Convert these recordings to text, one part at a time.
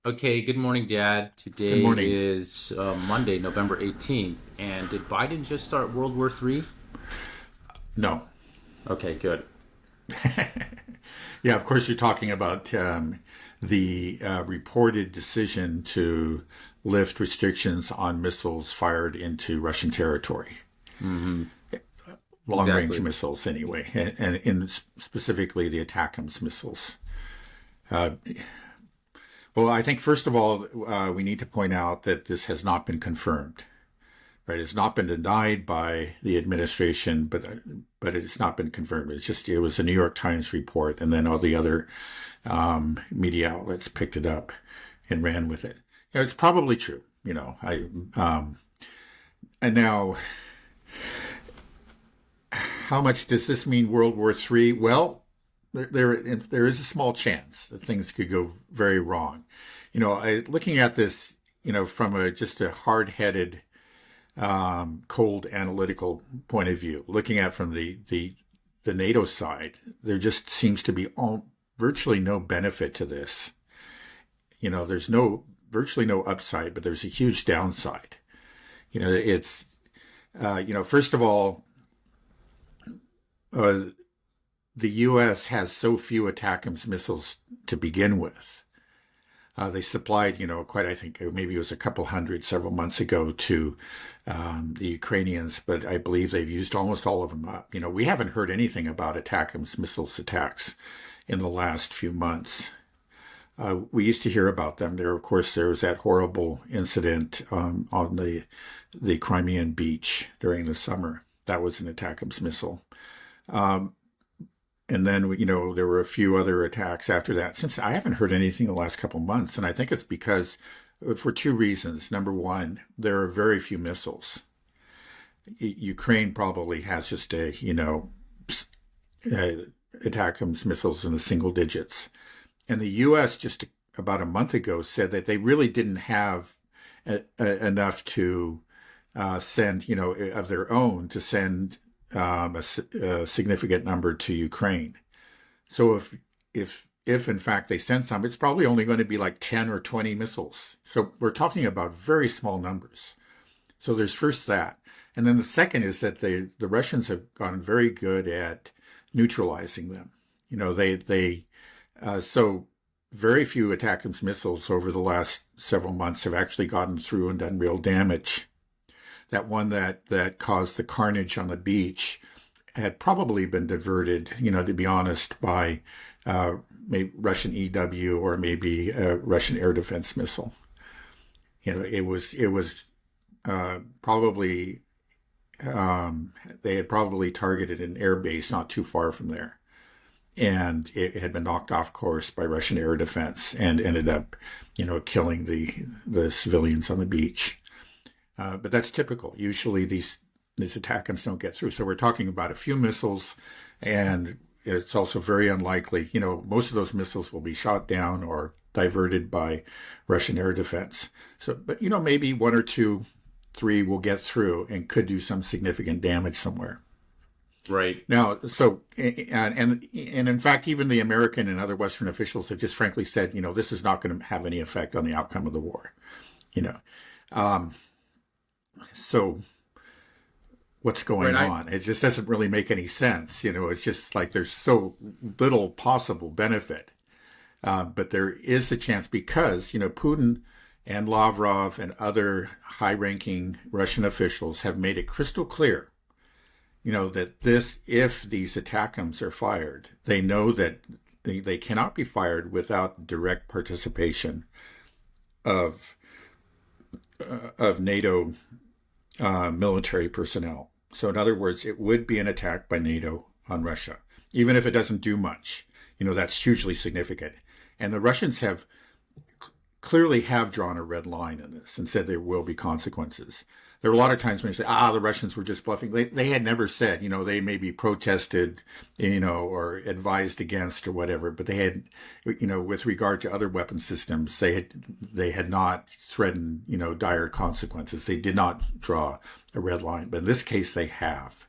Okay, good morning, Dad. Good Today morning. is Monday, November 18th. And did Biden just start World War III? No. Okay, good. Yeah, of course, you're talking about the reported decision to lift restrictions on missiles fired into Russian territory, Mm-hmm. long range Exactly. missiles anyway, and in specifically the ATACMS missiles. Uh, well, I think first of all, we need to point out that this has not been confirmed. Right, it's not been denied by the administration, but it's not been confirmed. It was a New York Times report, and then all the other media outlets picked it up and ran with it. It's probably true, um, and now, how much does this mean World War III? Well, there is a small chance that things could go very wrong. Looking at this, from just a hard-headed cold analytical point of view, looking at from the NATO side, there just seems to be virtually no benefit to this. There's virtually no upside, but there's a huge downside. It's first of all, uh, the U.S. has so few ATACMS missiles to begin with. They supplied, quite, I think maybe it was a couple hundred several months ago to the Ukrainians, but I believe they've used almost all of them up. We haven't heard anything about ATACMS missiles attacks in the last few months. We used to hear about them. Of course, there was that horrible incident on the Crimean beach during the summer. That was an ATACMS missile. Um, and then, there were a few other attacks after that. Since I haven't heard anything the last couple months, and I think it's because for two reasons. Number one, there are very few missiles. Ukraine probably has just ATACMS missiles in the single digits. And the U.S. just about a month ago said that they really didn't have enough to send, of their own to send a significant number to Ukraine. So if in fact they send some, it's probably only going to be like 10 or 20 missiles. So we're talking about very small numbers. So there's first that. And then the second is that the Russians have gotten very good at neutralizing them. So very few ATACMS missiles over the last several months have actually gotten through and done real damage. That one that caused the carnage on the beach had probably been diverted, to be honest, by maybe Russian EW or maybe a Russian air defense missile. It was probably they had probably targeted an air base not too far from there, and it had been knocked off course by Russian air defense and ended up, killing the civilians on the beach. But that's typical. Usually these attackers don't get through. So we're talking about a few missiles, and it's also very unlikely. Most of those missiles will be shot down or diverted by Russian air defense. So, but maybe one or two, three will get through and could do some significant damage somewhere. Right. Now, so and in fact, even the American and other Western officials have just frankly said, this is not going to have any effect on the outcome of the war. You know, um, so what's Right. going on? It just doesn't really make any sense. It's just like there's so little possible benefit. But there is the chance because, Putin and Lavrov and other high ranking Russian officials have made it crystal clear, that if these ATACMS are fired, they know that they cannot be fired without direct participation of, of NATO military personnel. So, in other words, it would be an attack by NATO on Russia, even if it doesn't do much. That's hugely significant. And the Russians clearly have drawn a red line in this and said there will be consequences. There are a lot of times when you say, the Russians were just bluffing. They had never said, they maybe protested, or advised against or whatever, but they had, with regard to other weapon systems, they had not threatened, dire consequences. They did not draw a red line. But in this case, they have.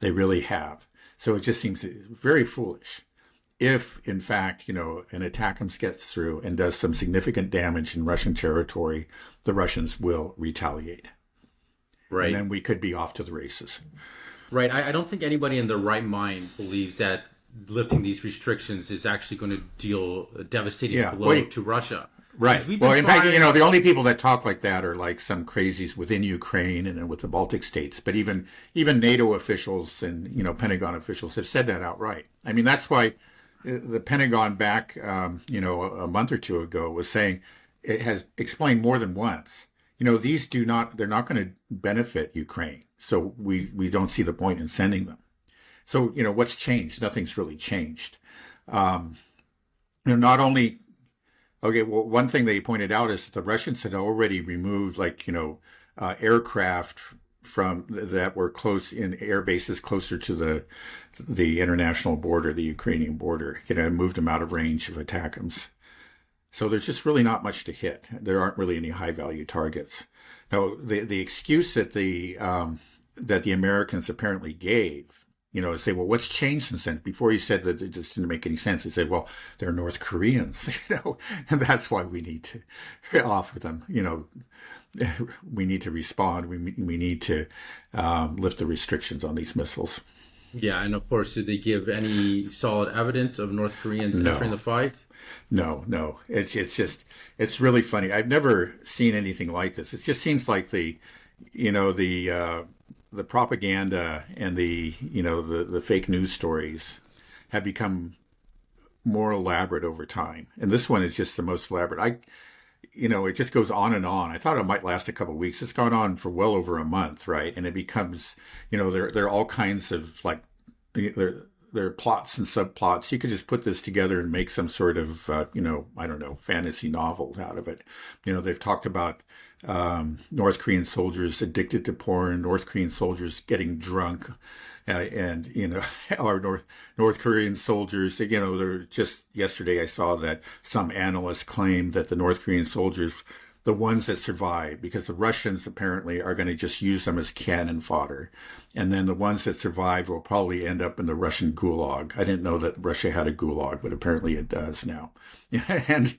They really have. So it just seems very foolish if in fact, an ATACMS gets through and does some significant damage in Russian territory, the Russians will retaliate. Right. And then we could be off to the races. Right. I don't think anybody in their right mind believes that lifting these restrictions is actually going to deal a devastating blow to Russia. Right. Well, in fact, the only people that talk like that are like some crazies within Ukraine and with the Baltic states. But even NATO officials and, Pentagon officials have said that outright. I mean, that's why the Pentagon back, a month or two ago was saying, it has explained more than once, they're not going to benefit Ukraine. So we don't see the point in sending them. So, what's changed? Nothing's really changed. Not only, one thing they pointed out is that the Russians had already removed aircraft from that were close in air bases closer to the international border, the Ukrainian border, moved them out of range of ATACMS. So there's just really not much to hit. There aren't really any high value targets. Now, the excuse that the Americans apparently gave, say, well, what's changed since then? Before you said that it just didn't make any sense. They said, well, they're North Koreans, and that's why we need to offer them, we need to respond. We need to lift the restrictions on these missiles. Yeah, and of course, did they give any solid evidence of North Koreans entering the fight? No. It's really funny. I've never seen anything like this. It just seems like the propaganda and the fake news stories have become more elaborate over time. And this one is just the most elaborate. It just goes on and on. I thought it might last a couple of weeks. It's gone on for well over a month, right? And it becomes, there are all kinds of there are plots and subplots. You could just put this together and make some sort of, fantasy novel out of it. They've talked about North Korean soldiers addicted to porn, North Korean soldiers getting drunk, our North Korean soldiers, they're just yesterday I saw that some analysts claim that the North Korean soldiers, the ones that survive, because the Russians apparently are going to just use them as cannon fodder. And then the ones that survive will probably end up in the Russian gulag. I didn't know that Russia had a gulag, but apparently it does now. And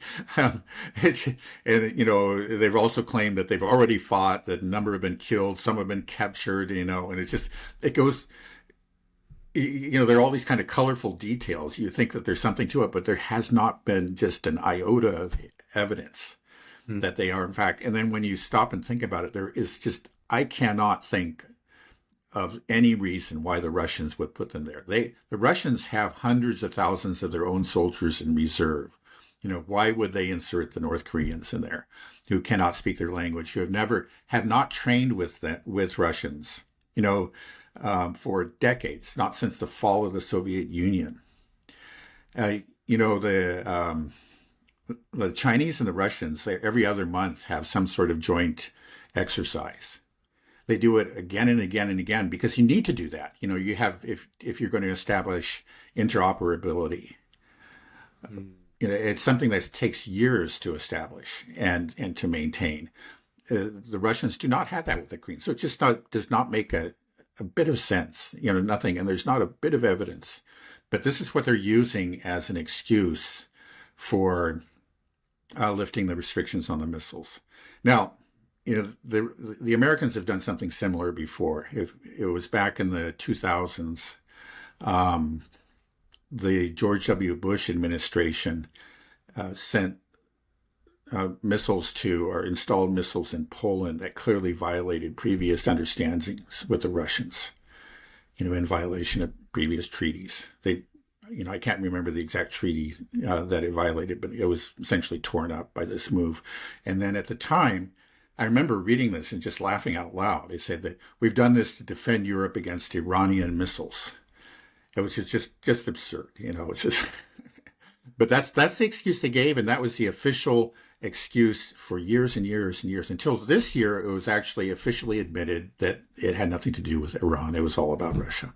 they've also claimed that they've already fought, that a number have been killed, some have been captured, and it goes, there are all these kind of colorful details. You think that there's something to it, but there has not been just an iota of evidence that they are, in fact. And then when you stop and think about it, there is just, I cannot think of any reason why the Russians would put them there. The Russians have hundreds of thousands of their own soldiers in reserve. Why would they insert the North Koreans in there who cannot speak their language, who have not trained with Russians, for decades, not since the fall of the Soviet Union. The Chinese and the Russians, they every other month have some sort of joint exercise. They do it again and again and again because you need to do that. You have, if you're going to establish interoperability, it's something that takes years to establish and to maintain. The Russians do not have that with the Koreans. So it just does not make a bit of sense, nothing. And there's not a bit of evidence. But this is what they're using as an excuse for lifting the restrictions on the missiles. Now, the Americans have done something similar before. It was back in the 2000s. The George W. Bush administration sent missiles or installed missiles in Poland that clearly violated previous understandings with the Russians, in violation of previous treaties. I can't remember the exact treaty that it violated, but it was essentially torn up by this move. And then at the time, I remember reading this and just laughing out loud. They said that we've done this to defend Europe against Iranian missiles. It was just absurd, It's just, but that's the excuse they gave, and that was the official excuse for years and years and years until this year. It was actually officially admitted that it had nothing to do with Iran. It was all about Russia.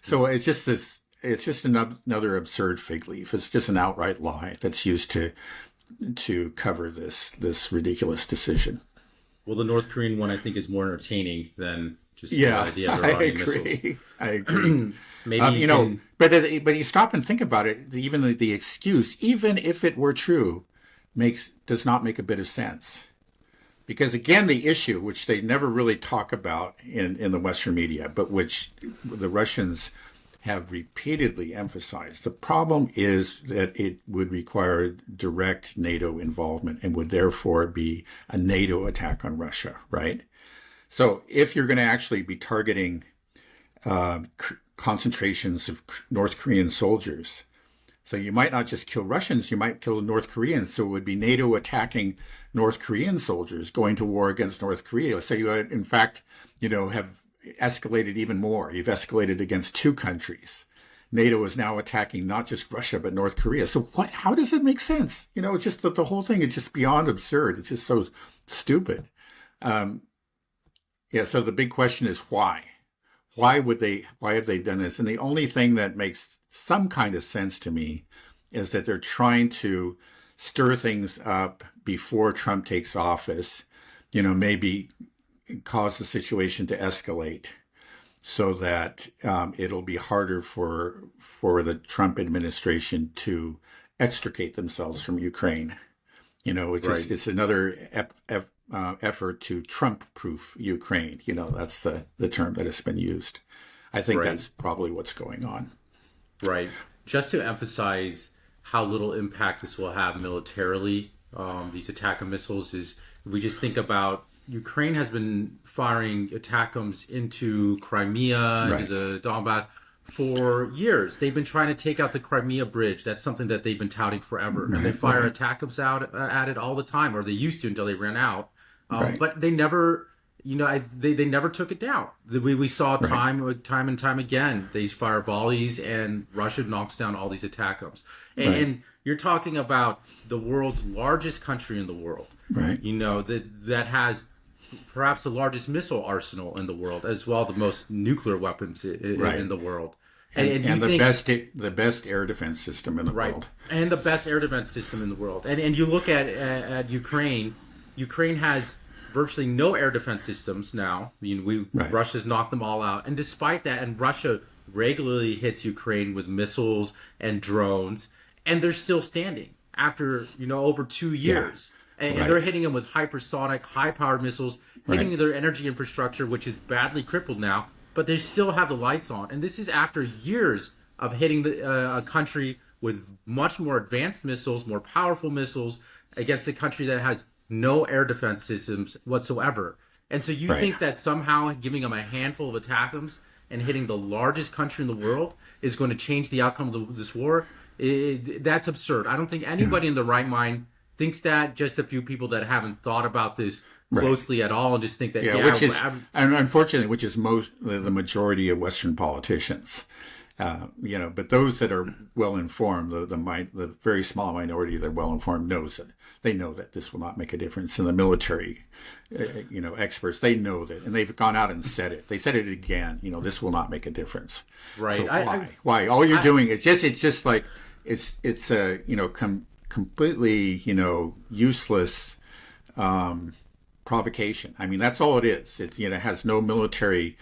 So it's just this. It's just another absurd fig leaf. It's just an outright lie that's used to cover this ridiculous decision. Well, the North Korean one I think is more entertaining than just the idea of Iranian missiles. I agree. Maybe but you stop and think about it. Even the excuse, even if it were true, does not make a bit of sense. Because again, the issue, which they never really talk about in the Western media, but which the Russians have repeatedly emphasized, the problem is that it would require direct NATO involvement and would therefore be a NATO attack on Russia, right? So if you're going to actually be targeting concentrations of North Korean soldiers, so you might not just kill Russians, you might kill North Koreans. So it would be NATO attacking North Korean soldiers going to war against North Korea. So you, in fact, have escalated even more. You've escalated against two countries. NATO is now attacking not just Russia, but North Korea. So how does it make sense? It's just that the whole thing is just beyond absurd. It's just so stupid. So the big question is why? Why have they done this? And the only thing that makes some kind of sense to me is that they're trying to stir things up before Trump takes office, maybe cause the situation to escalate so that it'll be harder for the Trump administration to extricate themselves from Ukraine. It's another effort to Trump-proof Ukraine. That's the term that has been used. I think that's probably what's going on. Right. Just to emphasize how little impact this will have militarily, these ATACMS missiles, is if we just think about Ukraine has been firing ATACMS into Crimea, into the Donbass, for years. They've been trying to take out the Crimea bridge. That's something that they've been touting forever. And they fire ATACMS out at it all the time, or they used to until they ran out. But they never, they never took it down. We saw time and time again. They fire volleys, and Russia knocks down all these ATACMS. And you're talking about the world's largest country in the world. Right. That has perhaps the largest missile arsenal in the world, as well the most nuclear weapons in the world. And the best air defense system in the world. And the best air defense system in the world. And you look at Ukraine. Ukraine has virtually no air defense systems now. Russia's knocked them all out. And despite that, and Russia regularly hits Ukraine with missiles and drones, and they're still standing after, over 2 years. And they're hitting them with hypersonic, high-powered missiles, hitting their energy infrastructure, which is badly crippled now, but they still have the lights on. And this is after years of hitting a country with much more advanced missiles, more powerful missiles, against a country that has no air defense systems whatsoever. And so you think that somehow giving them a handful of ATACMS and hitting the largest country in the world is going to change the outcome of this war? That's absurd. I don't think anybody in their right mind thinks that. Just a few people that haven't thought about this closely at all and just think that, unfortunately, which is the majority of Western politicians. But those that are well informed, the very small minority that are well informed they know that this will not make a difference. And the military, experts, they know that, and they've gone out and said it. They said it again. This will not make a difference. Right? So why? All you're doing is it's like it's completely useless provocation. I mean, that's all it is. It has no military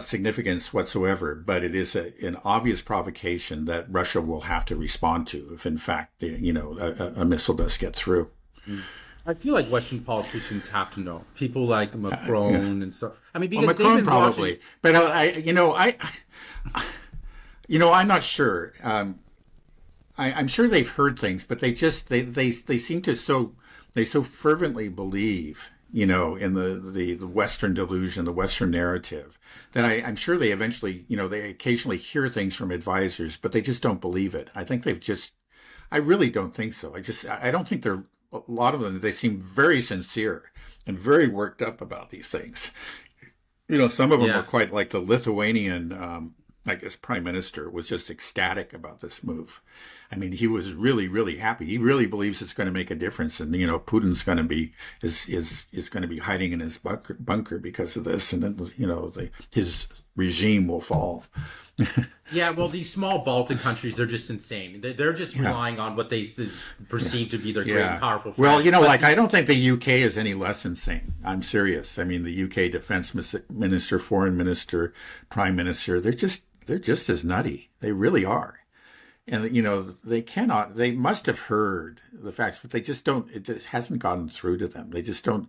significance whatsoever, but it is an obvious provocation that Russia will have to respond to if, in fact, a missile does get through. I feel like Western politicians have to know. People like Macron and stuff. I mean, because Macron they've been probably, watching... but I'm not sure. I'm sure they've heard things, but they seem to so fervently believe, in the Western delusion, the Western narrative, that I'm sure they eventually, they occasionally hear things from advisors, but they just don't believe it. I think I really don't think so. I don't think a lot of them, they seem very sincere and very worked up about these things. Some of them are quite like the Lithuanian, prime minister was just ecstatic about this move. I mean, he was really, really happy. He really believes it's going to make a difference, and Putin's going to be is going to be hiding in his bunker because of this, and then his regime will fall. Yeah, well, these small Baltic countries, they're just insane. They're just relying on what they perceive to be their great and powerful friends. Well, I don't think the UK is any less insane. I'm serious. I mean, the UK defense minister, foreign minister, prime minister, they're just as nutty. They really are. And, they must have heard the facts, but they just don't, it just hasn't gotten through to them. They just don't,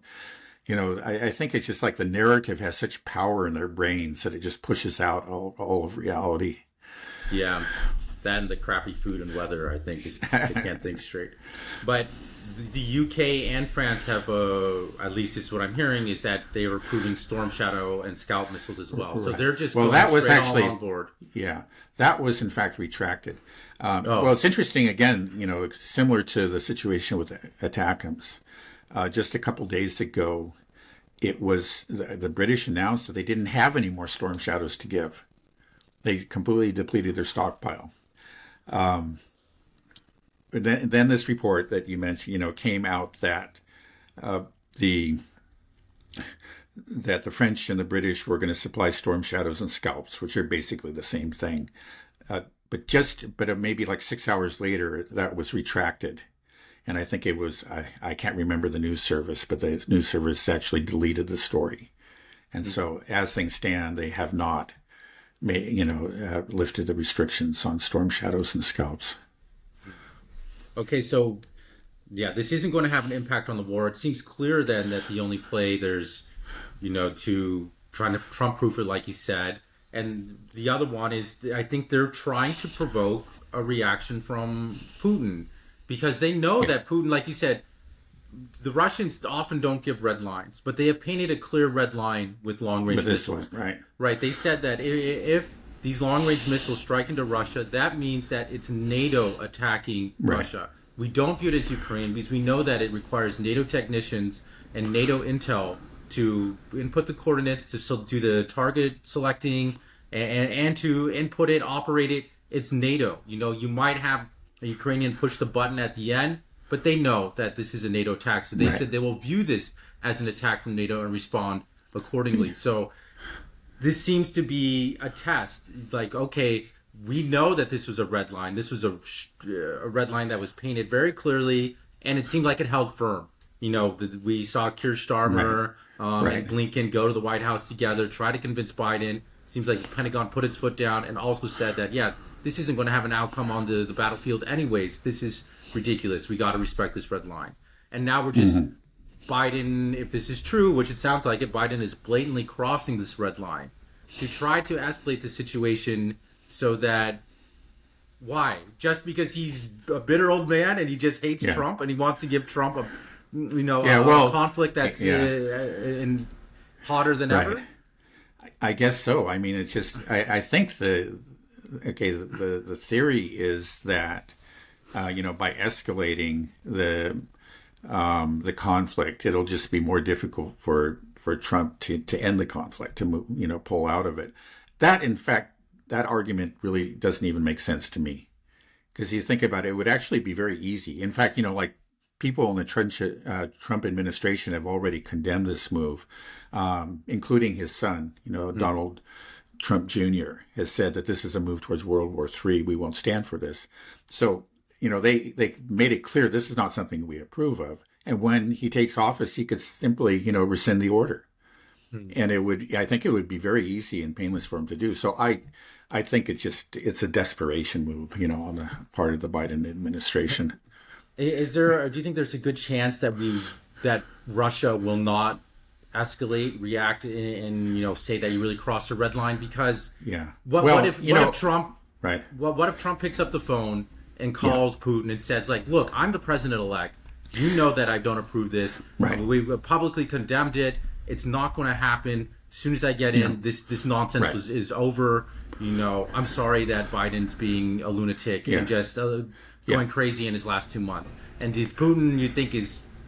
I think it's just like the narrative has such power in their brains that it just pushes out all of reality. Yeah, that and the crappy food and weather, I think, they can't think straight. But the UK and France have, at least this is what I'm hearing, is that they are approving Storm Shadow and Scalp missiles as well. Right. So they're just going that was straight actually all on board. Yeah, that was in fact retracted. Well, it's interesting, again, similar to the situation with ATACMS. Just a couple days ago, it was the British announced that they didn't have any more Storm Shadows to give. They completely depleted their stockpile. Then this report that you mentioned, came out that the French and the British were going to supply Storm Shadows and Scalps, which are basically the same thing. But maybe like 6 hours later, that was retracted. And I think it was, I can't remember the news service, but the news service actually deleted the story. And so as things stand, they have not lifted the restrictions on Storm Shadows and Scalps. Okay, so yeah, this isn't going to have an impact on the war. It seems clear then that the only play there's, to trying to Trump-proof it, like you said. And the other one is, I think they're trying to provoke a reaction from Putin, because they know that Putin, like you said, the Russians often don't give red lines, but they have painted a clear red line with long-range missiles. Right. Right. They said that if these long-range missiles strike into Russia, that means that it's NATO attacking Russia. We don't view it as Ukraine because we know that it requires NATO technicians and NATO intel to input the coordinates, to do the target selecting, and to input it, operate it. It's NATO. You might have a Ukrainian push the button at the end, but they know that this is a NATO attack. So they said they will view this as an attack from NATO and respond accordingly. So this seems to be a test. Like, okay, we know that this was a red line. This was a red line that was painted very clearly, and it seemed like it held firm. We saw Keir Starmer and Blinken go to the White House together, try to convince Biden. Seems like the Pentagon put its foot down and also said that, this isn't going to have an outcome on the battlefield anyways. This is ridiculous. We got to respect this red line. And now we're just, Biden, if this is true, which it sounds like it, Biden is blatantly crossing this red line to try to escalate the situation so that, why? Just because he's a bitter old man and he just hates Trump and he wants to give Trump a conflict that's hotter than ever? I guess so. I mean, it's just, I think the theory is that, by escalating the conflict, it'll just be more difficult for Trump to end the conflict, to move, pull out of it. That, in fact, that argument really doesn't even make sense to me, because you think about it, it would actually be very easy. In fact, like people in the Trump administration have already condemned this move, including his son, Donald Trump Jr. has said that this is a move towards World War III. We won't stand for this. So, they made it clear this is not something we approve of. And when he takes office, he could simply, rescind the order. And I think it would be very easy and painless for him to do. So I think it's a desperation move, on the part of the Biden administration. Do you think there's a good chance that Russia will not escalate, react, and say that you really crossed a red line? Because what if Trump picks up the phone and calls Putin and says, like, look, I'm the president-elect. You know that I don't approve this. Right. We've publicly condemned it. It's not going to happen. As soon as I get in, this nonsense is over. I'm sorry that Biden's being a lunatic and just going crazy in his last 2 months. And Putin, you think,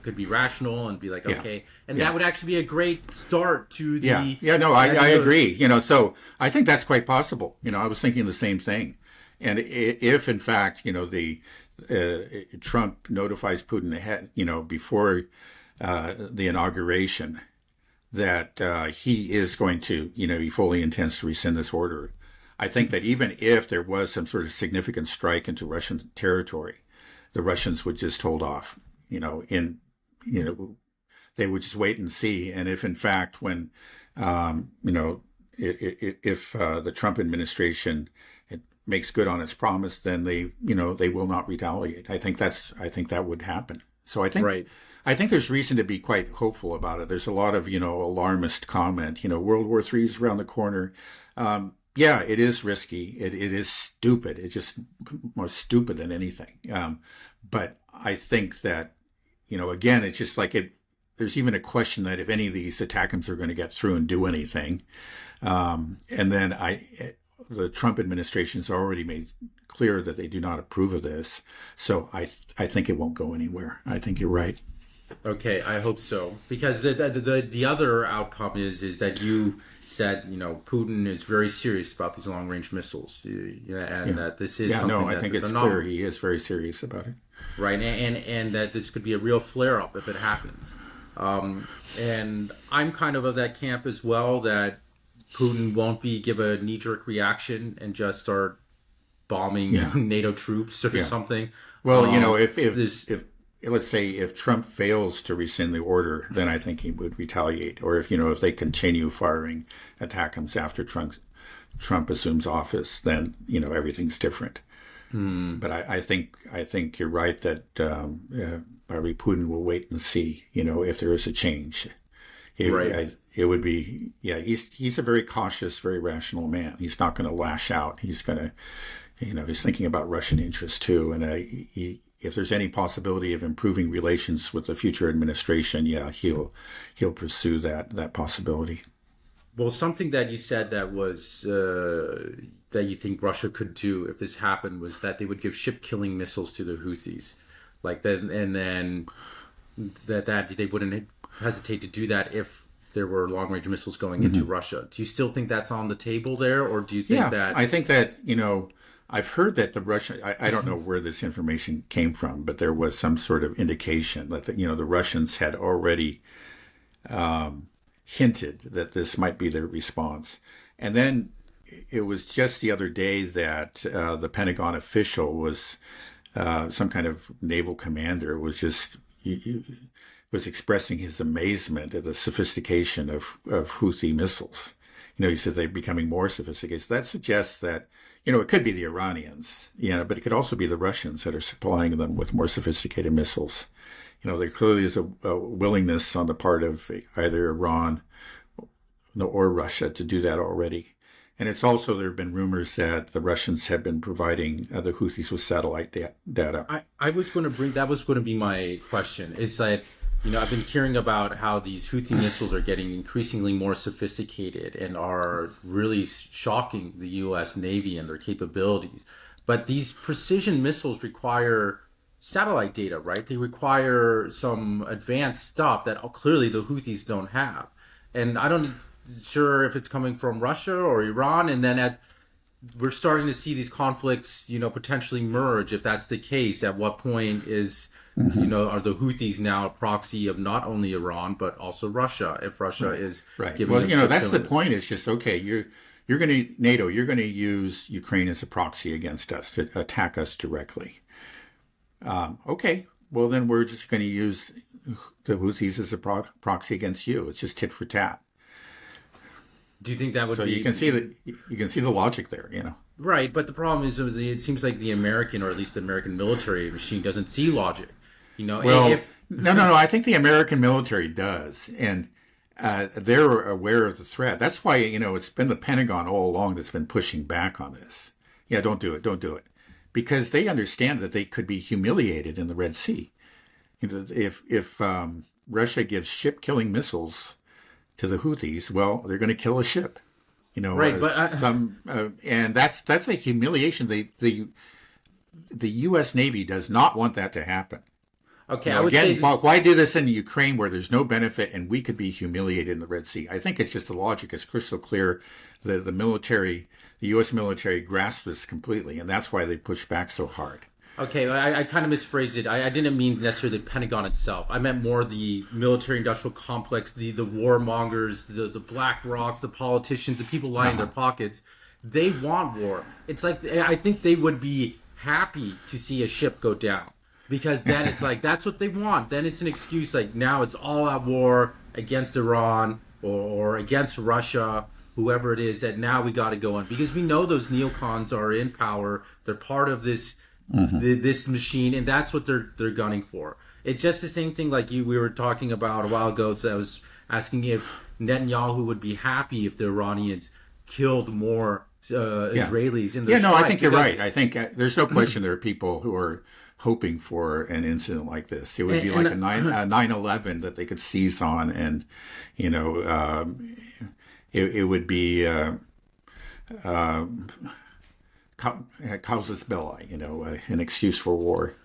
could be rational and be like, okay. And that would actually be a great start to the... I agree. So I think that's quite possible. I was thinking the same thing. if in fact, the Trump notifies Putin ahead, before the inauguration, that he is going to, he fully intends to rescind this order. I think that even if there was some sort of significant strike into Russian territory, the Russians would just hold off, they would just wait and see. And if in fact, when, if the Trump administration makes good on its promise, then they will not retaliate. I think that would happen. So I think, right. I think there's reason to be quite hopeful about it. There's a lot of, alarmist comment, World War III is around the corner. Yeah, it is risky. It is stupid. It's just more stupid than anything. But I think that, again, it's just like there's even a question that if any of these ATACMS are going to get through and do anything. And then the Trump administration has already made clear that they do not approve of this. So I think it won't go anywhere. I think you're right. Okay, I hope so. Because the other outcome is that you said, Putin is very serious about these long-range missiles. That this is something I think it's clear he is very serious about it. Right, and that this could be a real flare-up if it happens. And I'm kind of that camp as well, that Putin won't give a knee-jerk reaction and just start bombing NATO troops or something. Well, if let's say if Trump fails to rescind the order, then I think he would retaliate. Or if they continue firing ATACMS after Trump assumes office, then everything's different. But I think you're right that probably Putin will wait and see, if there is a change. It would be, he's a very cautious, very rational man. He's not going to lash out. He's going to, he's thinking about Russian interests too. And if there's any possibility of improving relations with the future administration, he'll pursue that possibility. Well, something that you said that was that you think Russia could do if this happened was that they would give ship-killing missiles to the Houthis, like that, and then that they wouldn't hesitate to do that if there were long-range missiles going into Russia. Do you still think that's on the table there, or do you think that? I think that I've heard that the Russian. I don't know where this information came from, but there was some sort of indication that the Russians had already hinted that this might be their response. And then it was just the other day that the Pentagon official was some kind of naval commander was just was expressing his amazement at the sophistication of Houthi missiles. He says they're becoming more sophisticated. So that suggests that, it could be the Iranians, but it could also be the Russians that are supplying them with more sophisticated missiles. There clearly is a willingness on the part of either Iran or Russia to do that already. And it's also, there have been rumors that the Russians have been providing the Houthis with satellite data. I was going to that was going to be my question. Is that, I've been hearing about how these Houthi missiles are getting increasingly more sophisticated and are really shocking the U.S. Navy and their capabilities. But these precision missiles require satellite data, right? They require some advanced stuff that clearly the Houthis don't have. And I don't sure if it's coming from Russia or Iran. And then we're starting to see these conflicts, potentially merge. If that's the case, at what point is, are the Houthis now a proxy of not only Iran, but also Russia? If Russia is giving well, that's the point. It's just, okay, you're going to, NATO, you're going to use Ukraine as a proxy against us to attack us directly. Okay, well, then we're just going to use the Houthis as a proxy against you. It's just tit for tat. Do you think that would be? So you can see the logic there, Right, but the problem is it seems like the American, or at least the American military machine, doesn't see logic. Well, no. I think the American military does, and they're aware of the threat. That's why it's been the Pentagon all along that's been pushing back on this. Yeah, don't do it, because they understand that they could be humiliated in the Red Sea. If Russia gives ship-killing missiles to the Houthis, well, they're going to kill a ship. Right, but and that's a humiliation. The U.S. Navy does not want that to happen. Okay, You I know, would again, say why do this in Ukraine where there's no benefit and we could be humiliated in the Red Sea? I think it's just the logic is crystal clear. The military, the U.S. military grasps this completely, and that's why they push back so hard. okay, I kind of misphrased it. I didn't mean necessarily the Pentagon itself. I meant more the military-industrial complex, the warmongers, the Black Rocks, the politicians, the people lying in their pockets. They want war. It's like, I think they would be happy to see a ship go down. Because then it's like, that's what they want. Then it's an excuse, like, now it's all out war against Iran or against Russia, whoever it is, that now we got to go on. Because we know those neocons are in power. They're part of this this machine, and that's what they're gunning for. It's just the same thing like we were talking about a while ago. So I was asking if Netanyahu would be happy if the Iranians killed more Israelis in their strike. I think you're right. I think there's no question there are people who are hoping for an incident like this. It would be like a 9/11 that they could seize on, and you know, it would be causus belli, you know, an excuse for war.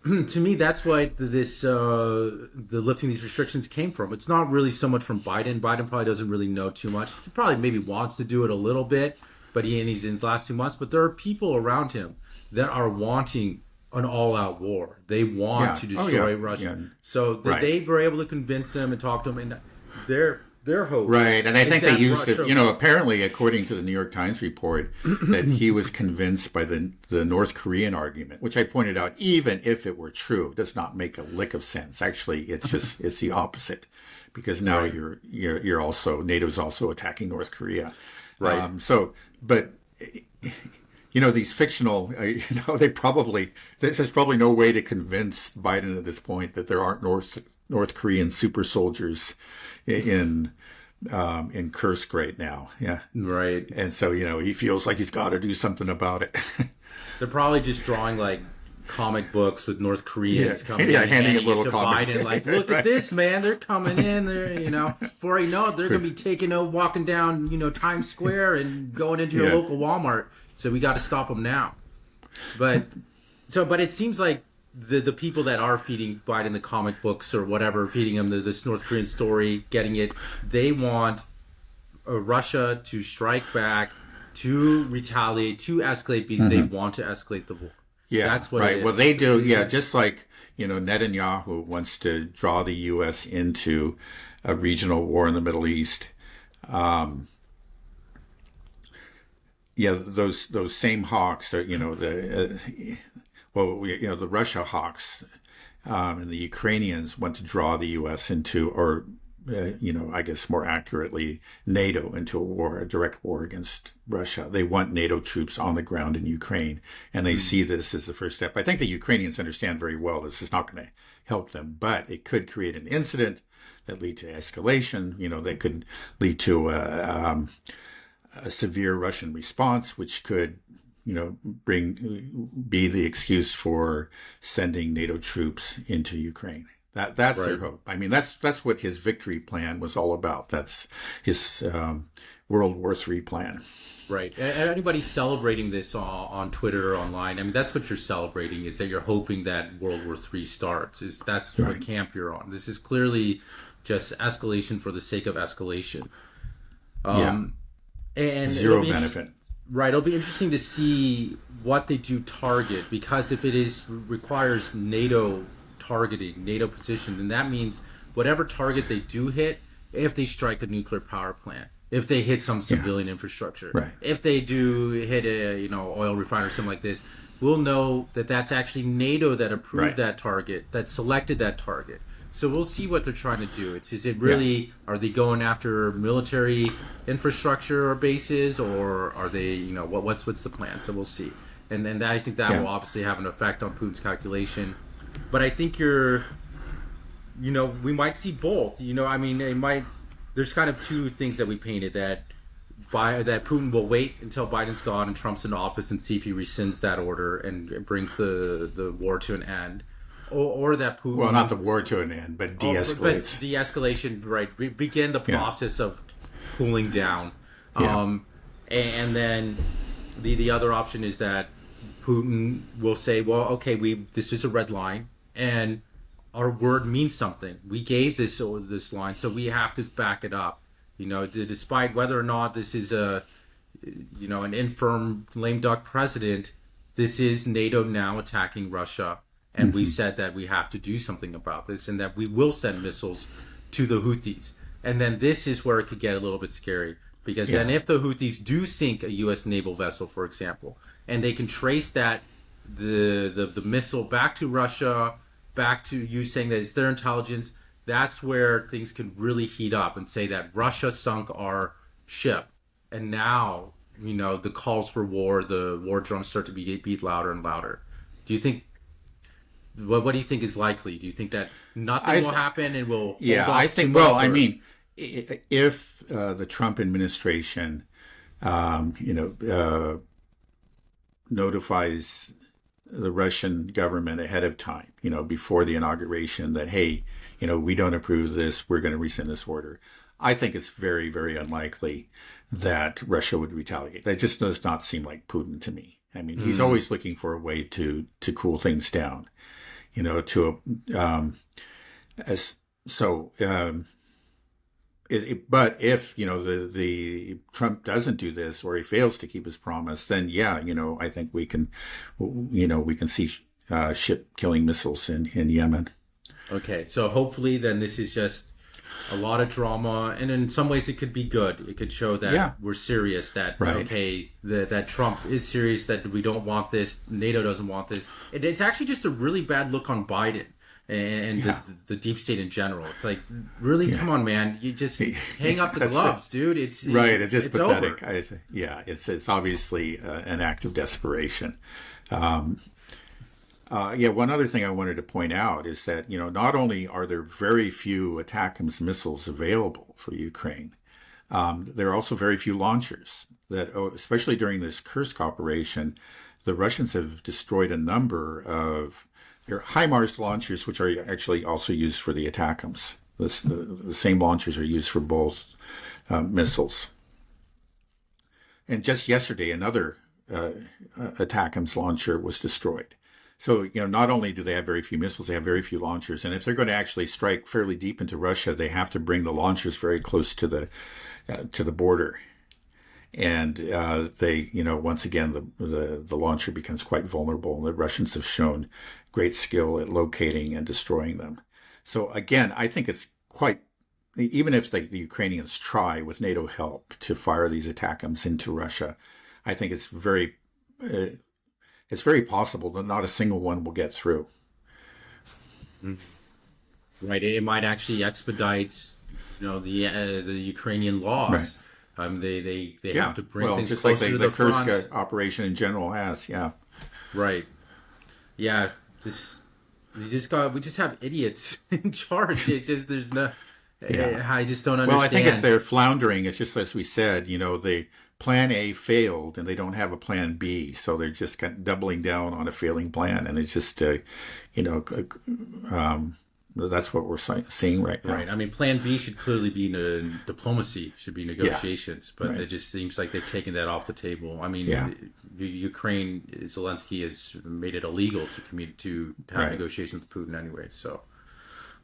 To me, that's why the lifting these restrictions came from. It's not really so much from Biden. Biden probably doesn't really know too much. He probably maybe wants to do it a little bit, but he's in his last 2 months. But there are people around him that are wanting an all-out war. They want to destroy Russia. Yeah. So they were able to convince him and talk to him, and their hope. Right, and I think they used it, you know, apparently, according to the New York Times report, that he was convinced by the North Korean argument, which I pointed out, even if it were true, does not make a lick of sense. Actually, it's just, it's the opposite, because now you're also, NATO's also attacking North Korea. Right. But, you know, these fictional, you know, there's probably no way to convince Biden at this point that there aren't North Korean super soldiers in Kursk right now. Yeah. Right. And so, you know, he feels like he's got to do something about it. They're probably just drawing like comic books with North Koreans coming in, handing a little to comic. Biden, like, look at this, man, they're coming in, they're, you know, before you know it, they're going to be walking down, you know, Times Square and going into your local Walmart. So we got to stop them now. But it seems like the people that are feeding Biden the comic books or whatever, feeding him this North Korean story, getting it, they want Russia to strike back, to retaliate, to escalate, because they want to escalate the war. Yeah, that's what it is. Well, they do. Yeah, just like, you know, Netanyahu wants to draw the U.S. into a regional war in the Middle East. Those same hawks are, you know, the Russia hawks and the Ukrainians want to draw the U.S. into, or I guess more accurately, NATO into a direct war against Russia. They want NATO troops on the ground in Ukraine, and they see this as the first step. I think the Ukrainians understand very well this is not going to help them, but it could create an incident that lead to escalation. You know, they could lead to a severe Russian response, which could, you know, be the excuse for sending NATO troops into Ukraine. That's their hope. I mean, that's what his victory plan was all about. That's his World War III plan. Right. Anybody celebrating this on Twitter or online, I mean, that's what you're celebrating, is that you're hoping that World War III starts. That's what camp you're on. This is clearly just escalation for the sake of escalation. And zero benefit. Right. It'll be interesting to see what they do target, because if it requires NATO targeting, NATO position, then that means whatever target they do hit, if they strike a nuclear power plant, if they hit some civilian infrastructure, if they do hit a oil refinery or something like this, we'll know that that's actually NATO that approved that target, that selected that target. So we'll see what they're trying to do. Is it really, are they going after military infrastructure or bases, or are they, what's the plan? So we'll see. And then I think that will obviously have an effect on Putin's calculation. But I think we might see both. There's kind of two things that we painted, that Putin will wait until Biden's gone and Trump's in office and see if he rescinds that order and brings the war to an end. Or that Putin... Well, not the war to an end, but de-escalates. But de-escalation, right. Begin the process of cooling down. And then the other option is that Putin will say, well, okay, this is a red line, and our word means something. We gave this line, so we have to back it up. Despite whether or not this is an infirm lame duck president, this is NATO now attacking Russia, and we said that we have to do something about this, and that we will send missiles to the Houthis. And then this is where it could get a little bit scary, because then if the Houthis do sink a U.S. naval vessel, for example, and they can trace that the missile back to Russia, back to you saying that it's their intelligence, that's where things can really heat up and say that Russia sunk our ship. And now, the calls for war, the war drums start to be beat louder and louder. Do you think, what do you think is likely? Do you think that nothing will happen and we'll hold off I think, if the Trump administration, notifies the Russian government ahead of time, before the inauguration that, hey, we don't approve of this, we're going to rescind this order. I think it's very, very unlikely that Russia would retaliate. That just does not seem like Putin to me. I mean, he's always looking for a way to cool things down, but if the Trump doesn't do this, or he fails to keep his promise, then I think we can see ship killing missiles in Yemen. Okay, so hopefully then this is just a lot of drama, and in some ways it could be good. It could show that we're serious, that that Trump is serious, that we don't want this, NATO doesn't want this. It's actually just a really bad look on Biden and the deep state in general. It's like, really, come on, man, you just hang up the gloves, dude. It's just pathetic. Over. It's obviously an act of desperation. One other thing I wanted to point out is that, not only are there very few ATACMS missiles available for Ukraine, there are also very few launchers. That, especially during this Kursk operation, the Russians have destroyed a number of their HIMARS launchers, which are actually also used for the ATACMS. The same launchers are used for both missiles. And just yesterday, another ATACMS launcher was destroyed. So, not only do they have very few missiles, they have very few launchers. And if they're going to actually strike fairly deep into Russia, they have to bring the launchers very close to the border. And they, once again, the launcher becomes quite vulnerable. And the Russians have shown great skill at locating and destroying them. So again, I think it's quite, even if the Ukrainians try with NATO help to fire these ATACMS into Russia, I think it's very possible that not a single one will get through. Right. It might actually expedite, the Ukrainian laws. Right. They have to bring things just closer like to the the front. Kursk operation in general has. Yeah. Right. Yeah. We just have idiots in charge. It's just there's no. Yeah. I just don't understand. Well, I think it's they're floundering. It's just as we said. The plan A failed, and they don't have a plan B, so they're just kind of doubling down on a failing plan, and it's just that's what we're seeing right now. Right. I mean, plan B should clearly be diplomacy, should be negotiations, but it just seems like they've taken that off the table. I mean, Ukraine, Zelensky has made it illegal to have negotiations with Putin anyway, so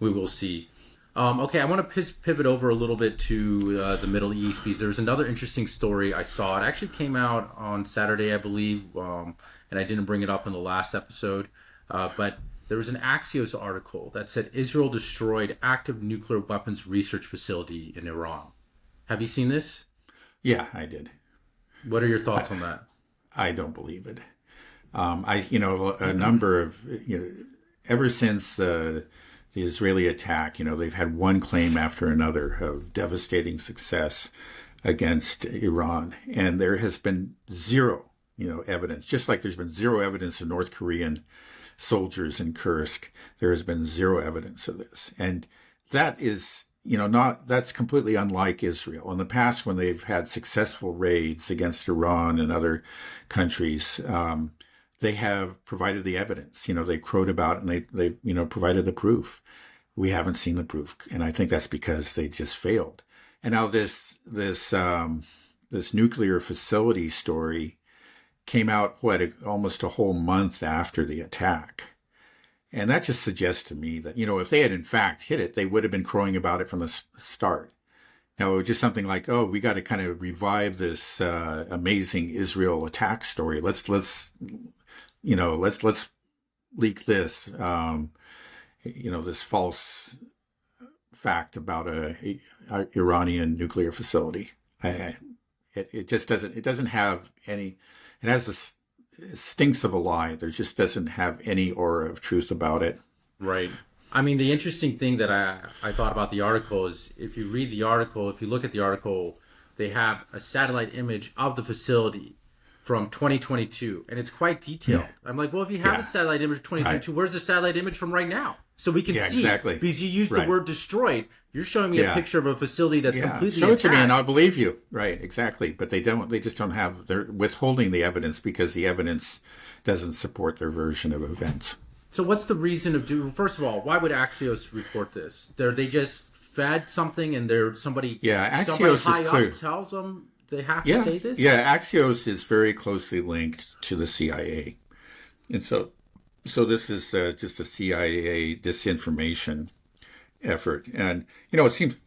we will see. Okay, I want to pivot over a little bit to the Middle East, because there's another interesting story I saw. It actually came out on Saturday, I believe, and I didn't bring it up in the last episode, but there was an Axios article that said Israel destroyed active nuclear weapons research facility in Iran. Have you seen this? Yeah, I did. What are your thoughts on that? I don't believe it. A number of, ever since the Israeli attack, they've had one claim after another of devastating success against Iran. And there has been zero, evidence, just like there's been zero evidence of North Korean soldiers in Kursk. There has been zero evidence of this. And that is, that's completely unlike Israel. In the past, when they've had successful raids against Iran and other countries, they have provided the evidence. They crowed about it, and they provided the proof. We haven't seen the proof, and I think that's because they just failed. And now this nuclear facility story came out almost a whole month after the attack, And that just suggests to me that, if they had in fact hit it, they would have been crowing about it from the start. Now, it was just something like, oh, we got to kind of revive this amazing Israel attack story. Let's leak this, this false fact about a Iranian nuclear facility. It just doesn't. It doesn't have any. It has this. It stinks of a lie. There just doesn't have any aura of truth about it. Right. I mean, the interesting thing that I thought about the article is if you read the article, if you look at the article, they have a satellite image of the facility from 2022, and it's quite detailed. Yeah. I'm like, well, if you have a satellite image of 2022, where's the satellite image from right now? So we can see. Exactly. Because you used the word destroyed. You're showing me a picture of a facility that's completely Show it to me and intact. I'll believe you. Right, exactly. But they just don't have, they're withholding the evidence because the evidence doesn't support their version of events. So what's the reason of doing, first of all, why would Axios report this? They just fed something and somebody Axios high is clear. up tells them they have to say this? Yeah, Axios is very closely linked to the CIA. And so this is just a CIA disinformation effort. And, it seems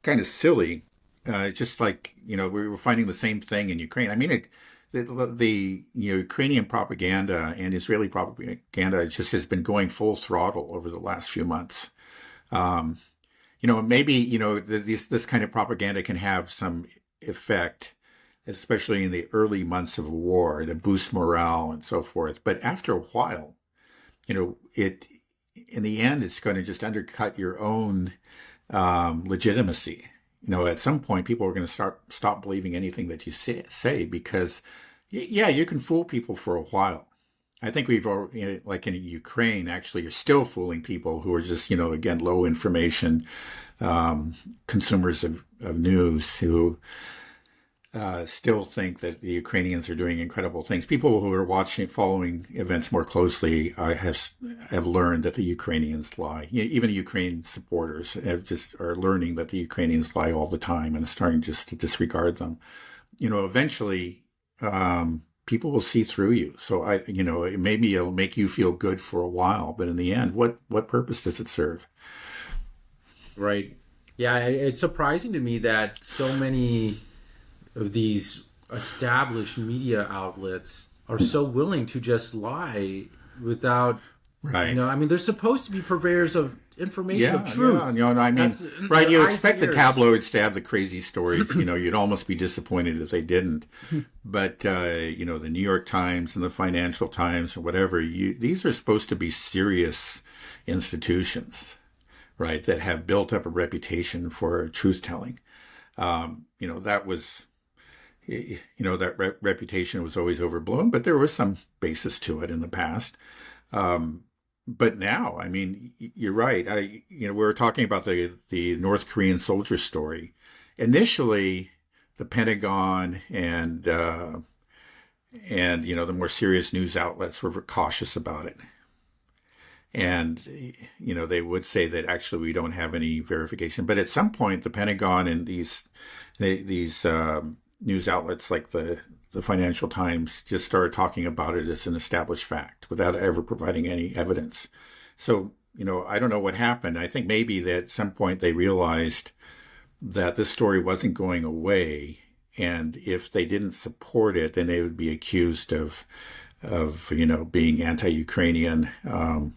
kind of silly, just like, we were finding the same thing in Ukraine. I mean, the Ukrainian propaganda and Israeli propaganda just has been going full throttle over the last few months. Maybe, this kind of propaganda can have some effect, especially in the early months of a war, to boost morale and so forth. But after a while, in the end, it's going to just undercut your own legitimacy. At some point, people are going to stop believing anything that you say because, you can fool people for a while. I think we've already, like in Ukraine, actually, you're still fooling people who are just, again, low information consumers of news who still think that the Ukrainians are doing incredible things. People who are following events more closely have learned that the Ukrainians lie. Even Ukraine supporters are learning that the Ukrainians lie all the time and are starting just to disregard them. Eventually, people will see through you. So maybe it'll make you feel good for a while, but in the end, what purpose does it serve? Right. Yeah, it's surprising to me that so many of these established media outlets are so willing to just lie without, they're supposed to be purveyors of information, of truth. You expect the tabloids to have the crazy stories. You'd almost be disappointed if they didn't. But, the New York Times and the Financial Times or whatever, these are supposed to be serious institutions, right, that have built up a reputation for truth-telling. That reputation was always overblown, but there was some basis to it in the past. But now, you're right. We were talking about the North Korean soldier story. Initially, the Pentagon and the more serious news outlets were cautious about it. And, they would say that actually we don't have any verification. But at some point, the Pentagon and these news outlets like the Financial Times just started talking about it as an established fact without ever providing any evidence. So, I don't know what happened. I think maybe that at some point they realized that this story wasn't going away. And if they didn't support it, then they would be accused of being anti-Ukrainian. A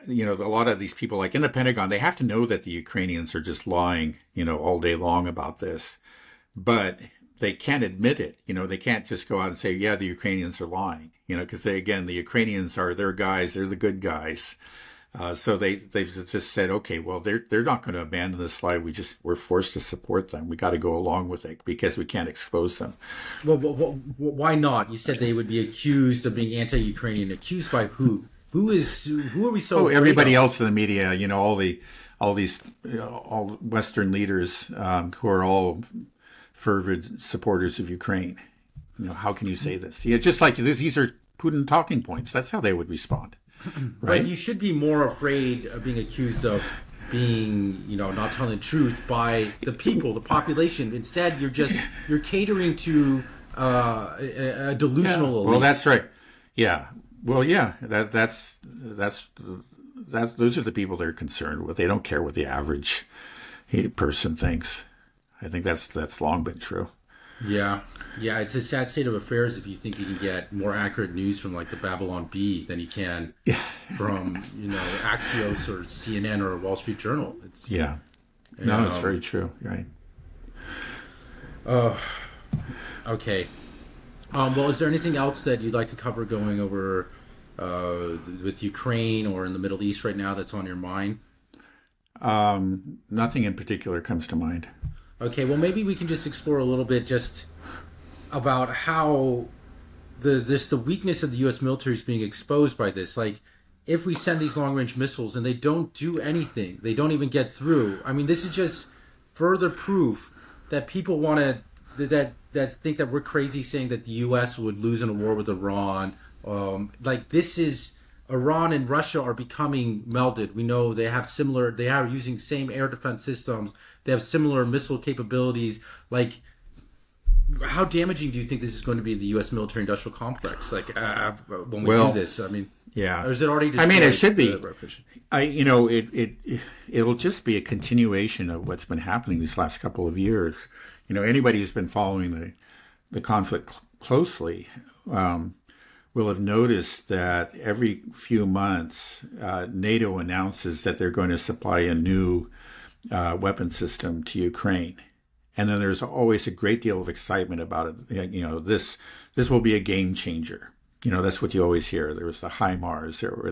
lot of these people, like in the Pentagon, they have to know that the Ukrainians are just lying, all day long about this. But they can't admit it. They can't just go out and say, yeah, the Ukrainians are lying, because the Ukrainians are their guys. They're the good guys. So they've just said, okay, well, they're not going to abandon this lie. We're forced to support them. We got to go along with it because we can't expose them. Well, why not? You said they would be accused of being anti-Ukrainian. Accused by who? Who are we so? Everybody else in the media. All these Western leaders who are all fervent supporters of Ukraine. How can you say this? Yeah, just like these are Putin talking points. That's how they would respond, right? But you should be more afraid of being accused of being, not telling the truth by the people, the population. Instead, you're catering to a delusional elite. Well, that's right. Yeah, Well, yeah, those are the people they're concerned with. They don't care what the average person thinks. I think that's long been true. Yeah. Yeah, it's a sad state of affairs if you think you can get more accurate news from like the Babylon Bee than you can from, Axios or CNN or Wall Street Journal. It's it's very true. Right. Okay. Well, is there anything else that you'd like to cover going over with Ukraine or in the Middle East right now that's on your mind? Nothing in particular comes to mind. Okay, well, maybe we can just explore a little bit just about how the weakness of the U.S. military is being exposed by this. Like, if we send these long-range missiles and they don't do anything, they don't even get through. I mean, this is just further proof that people want to that think that we're crazy saying that the U.S. would lose in a war with Iran. This is Iran and Russia are becoming melded. We know they are using same air defense systems. They have similar missile capabilities. Like, how damaging do you think this is going to be to the U.S. military-industrial complex? Like, when we do this, I mean, or is it already destroyed? I mean, it should be. It'll just be a continuation of what's been happening these last couple of years. Anybody who's been following the conflict closely will have noticed that every few months, NATO announces that they're going to supply a new weapon system to Ukraine. And then there's always a great deal of excitement about it. This will be a game changer. That's what you always hear. There was the HIMARS, there were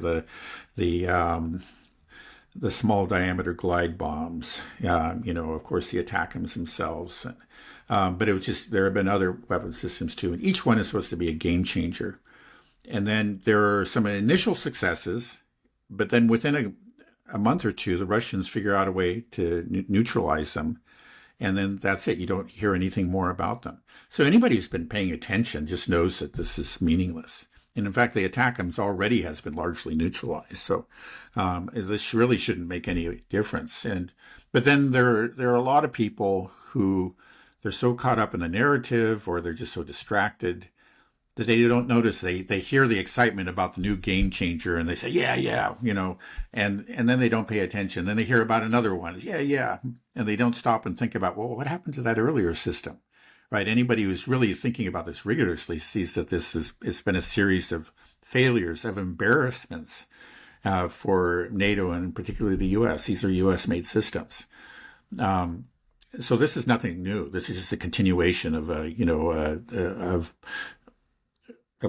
the small diameter glide bombs, of course the ATACMS themselves. But it was just, there have been other weapon systems too. And each one is supposed to be a game changer. And then there are some initial successes, but then within a month or two, the Russians figure out a way to neutralize them. And then that's it. You don't hear anything more about them. So anybody who's been paying attention just knows that this is meaningless. And in fact, the ATACMS already has been largely neutralized. So this really shouldn't make any difference. But then there are a lot of people who they're so caught up in the narrative, or they're just so distracted that they don't notice. They hear the excitement about the new game changer and they say, yeah, and then they don't pay attention. Then they hear about another one. Yeah. And they don't stop and think about, well, what happened to that earlier system, right? Anybody who's really thinking about this rigorously sees that it's been a series of failures, of embarrassments for NATO and particularly the U.S. These are U.S. made systems. So this is nothing new. This is just a continuation of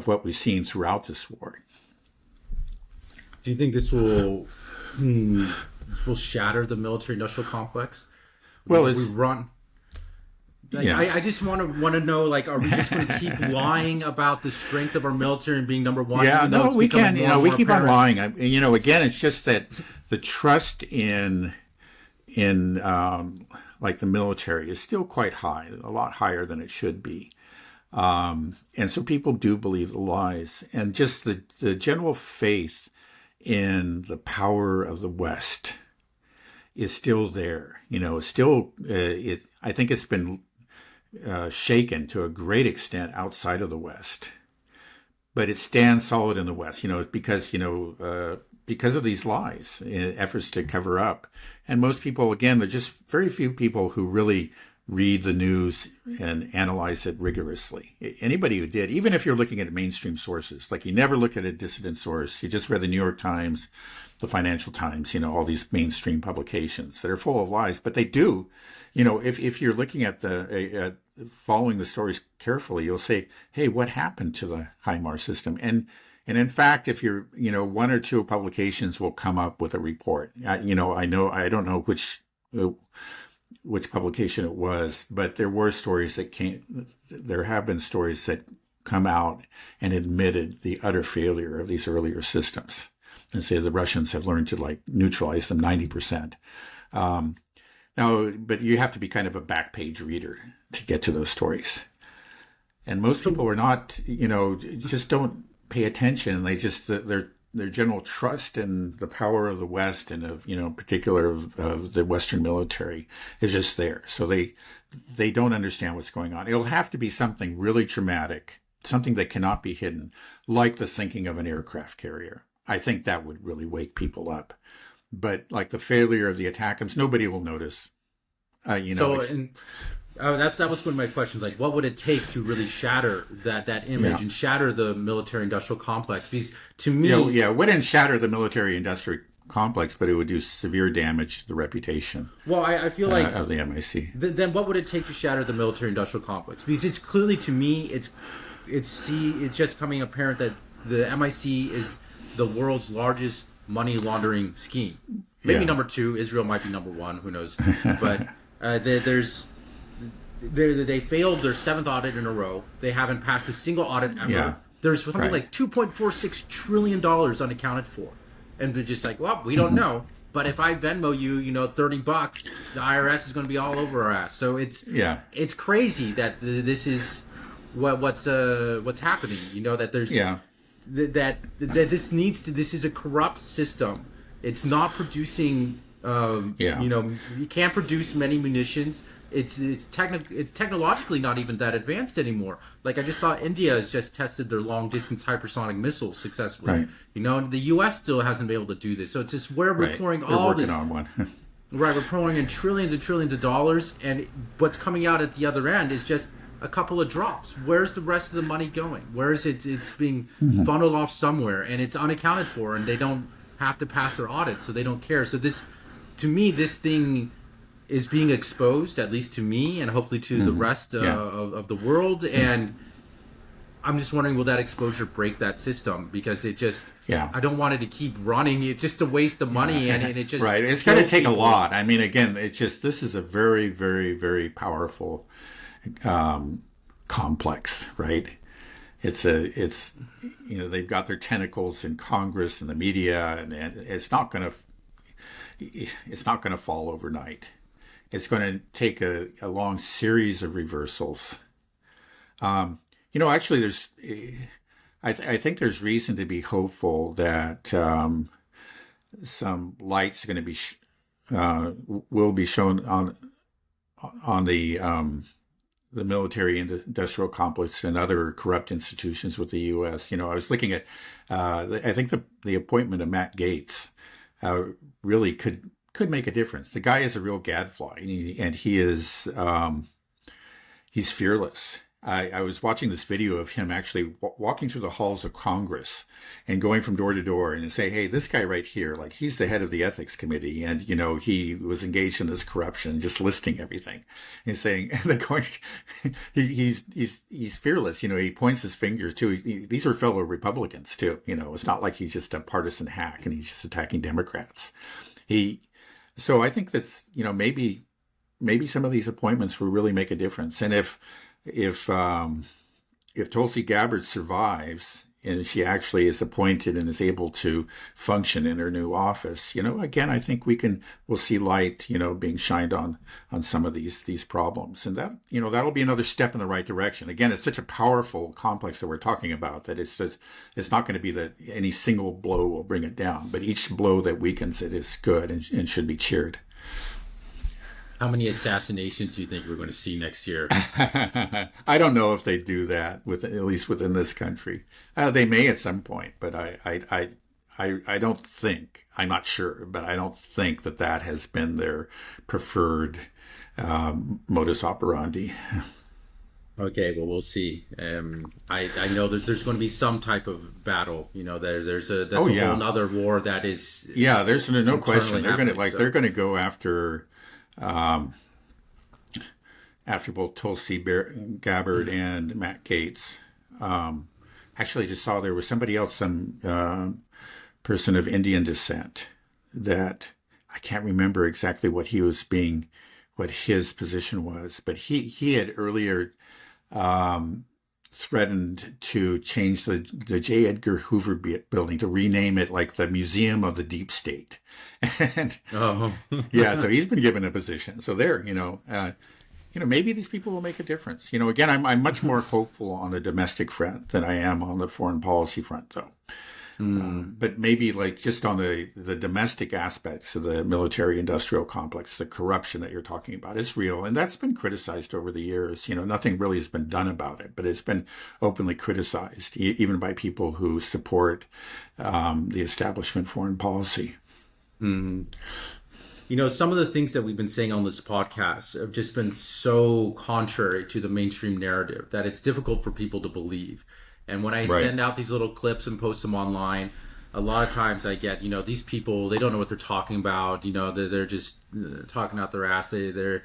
what we've seen throughout this war. Do you think this will shatter the military-industrial complex? Well, we run. I just want to know, like, are we just going to keep lying about the strength of our military and being number one? Yeah, no, we can. We keep on lying. Again, it's just that the trust in like the military is still quite high, a lot higher than it should be. And so people do believe the lies, and just the general faith in the power of the West is still there. I think it's been shaken to a great extent outside of the West, but it stands solid in the West, because of these lies, efforts to cover up. And most people, again, there are just very few people who really read the news and analyze it rigorously. Anybody who did, even if you're looking at mainstream sources, like you never look at a dissident source, you just read the New York Times, the Financial Times, all these mainstream publications that are full of lies. But they do, if you're looking at following the stories carefully, you'll say, hey, what happened to the HIMARS system? And in fact, if you're, one or two publications will come up with a report. I don't know which publication it was, but there were stories there have been stories that come out and admitted the utter failure of these earlier systems and say the Russians have learned to neutralize them 90%. Now, but you have to be kind of a back page reader to get to those stories. And most people are not, just don't pay attention. They just, their general trust in the power of the West and of, particular of the Western military is just there. So they don't understand what's going on. It'll have to be something really traumatic something that cannot be hidden, like the sinking of an aircraft carrier. I think that would really wake people up. But like the failure of the ATACMS, nobody will notice. That was one of my questions. Like, what would it take to really shatter that image and shatter the military-industrial complex? Because to me, it wouldn't shatter the military-industrial complex, but it would do severe damage to the reputation. Well, I feel like of the MIC. Then what would it take to shatter the military-industrial complex? Because it's clearly, to me, it's just coming apparent that the MIC is the world's largest money laundering scheme. Maybe number 2. Israel might be number 1. Who knows? But they failed their 7th audit in a row. They haven't passed a single audit ever. Yeah. There's something like $2.46 trillion unaccounted for. And they're just like, well, we don't know. But if I Venmo you, $30, the IRS is going to be all over our ass. So it's crazy that this is what's happening. That there's that this is a corrupt system. It's not producing. You can't produce many munitions. It's technologically not even that advanced anymore. Like I just saw India has just tested their long distance hypersonic missiles successfully. Right. The U.S. still hasn't been able to do this. So it's just where we're pouring They're all working this. on one. Right, we're pouring in trillions and trillions of dollars, and what's coming out at the other end is just a couple of drops. Where's the rest of the money going? Where is it? It's being funneled off somewhere, and it's unaccounted for, and they don't have to pass their audit, so they don't care. So this thing is being exposed, at least to me, and hopefully to the rest of the world. And I'm just wondering, will that exposure break that system? Because it just, I don't want it to keep running. It's just a waste of money, and it just right. It's going to take a lot. I mean, again, it's just this is a very, very, very powerful complex, right? It's they've got their tentacles in Congress and the media, and it's not going to fall overnight. It's going to take a long series of reversals. Actually, I think there's reason to be hopeful that some light's going to be will be shown on the military industrial complex and other corrupt institutions with the U.S. I was looking at I think the appointment of Matt Gaetz really could make a difference. The guy is a real gadfly, and he is he's fearless. I was watching this video of him actually walking through the halls of Congress and going from door to door and say, hey, this guy right here, like he's the head of the ethics committee, and he was engaged in this corruption, just listing everything and saying, and they're going, he's fearless. He points his fingers too. These are fellow Republicans too. It's not like he's just a partisan hack and he's just attacking Democrats. So I think that's, maybe some of these appointments will really make a difference. And if Tulsi Gabbard survives and she actually is appointed and is able to function in her new office, again, I think we'll see light, being shined on some of these problems. And that, that'll be another step in the right direction. Again, it's such a powerful complex that we're talking about that it's not going to be that any single blow will bring it down, but each blow that weakens it is good and should be cheered. How many assassinations do you think we're going to see next year? I don't know if they do that, at least within this country. They may at some point, but I don't think, I'm not sure, but I don't think that has been their preferred modus operandi. Okay, well, we'll see. I know there's going to be some type of battle. That's a whole other war that is. Yeah, there's no question. They're going to go after both Tulsi Gabbard and Matt Gaetz. Actually, I just saw there was somebody else, some person of Indian descent, that I can't remember exactly what his position was, but he had earlier threatened to change the J. Edgar Hoover building to rename it like the Museum of the Deep State. And so he's been given a position. So there, maybe these people will make a difference. Again, I'm much more hopeful on the domestic front than I am on the foreign policy front, though. But maybe like just on the domestic aspects of the military-industrial complex, the corruption that you're talking about, it's real. And that's been criticized over the years. Nothing really has been done about it, but it's been openly criticized, even by people who support the establishment foreign policy. Some of the things that we've been saying on this podcast have just been so contrary to the mainstream narrative that it's difficult for people to believe. And when I send out these little clips and post them online, a lot of times I get, these people, they don't know what they're talking about. They're just talking out their ass. They're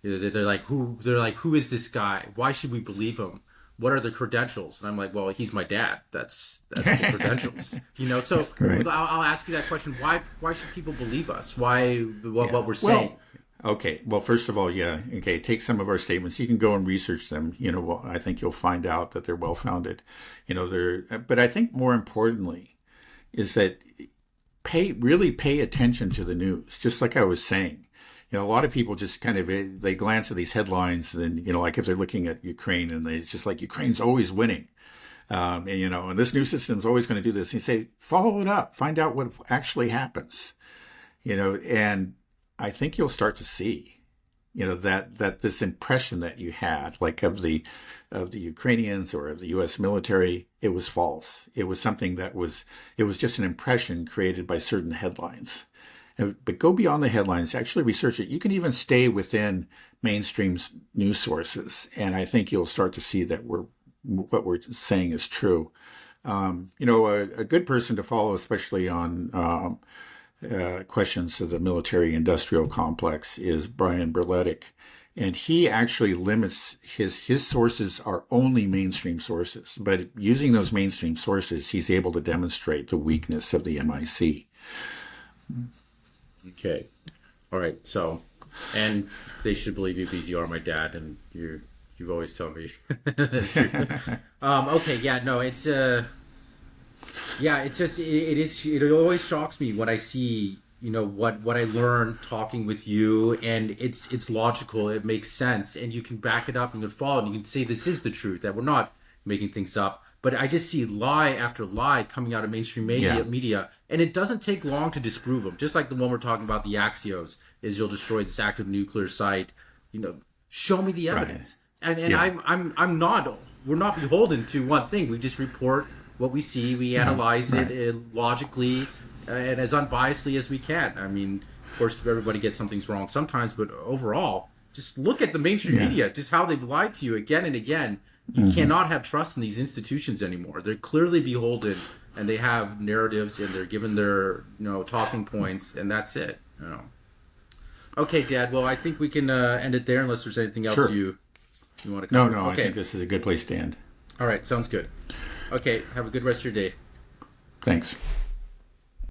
like, who is this guy? Why should we believe him? What are the credentials? And I'm like, well, he's my dad. That's the credentials. So I'll ask you that question. Why should people believe us? What we're saying? Okay. Well, first of all, take some of our statements. You can go and research them. I think you'll find out that they're well-founded. But I think more importantly is that really pay attention to the news, just like I was saying. A lot of people just kind of, they glance at these headlines and, like if they're looking at Ukraine and it's just like, Ukraine's always winning. And this new system is always going to do this. And you say, follow it up, find out what actually happens, and I think you'll start to see, that this impression that you had, like of the Ukrainians or of the U.S. military, it was false. It was something it was just an impression created by certain headlines. But go beyond the headlines, actually research it. You can even stay within mainstream news sources, and I think you'll start to see that what we're saying is true. A good person to follow, especially on questions of the military-industrial complex, is Brian Berletic, and he actually limits his sources are only mainstream sources. But using those mainstream sources, he's able to demonstrate the weakness of the MIC. Okay. All right. So, and they should believe you because you are my dad, and you've always told me. Okay. Yeah. No. It's It's just it always shocks me when I see what I learn talking with you, and it's logical. It makes sense, and you can back it up and you can follow it. And you can say this is the truth, that we're not making things up. But I just see lie after lie coming out of mainstream media, and it doesn't take long to disprove them. Just like the one we're talking about, the Axios, Israel destroyed this active nuclear site. Show me the evidence. Right. And we're not beholden to one thing. We just report what we see. We analyze it logically and as unbiasedly as we can. I mean, of course, everybody gets some things wrong sometimes, but overall, just look at the mainstream media, just how they've lied to you again and again. You cannot have trust in these institutions anymore. They're clearly beholden, and they have narratives, and they're given their talking points, and that's it. Okay, Dad. Well, I think we can end it there, unless there's anything else you want to cover. No. Okay. I think this is a good place to end. All right, sounds good. Okay, have a good rest of your day. Thanks.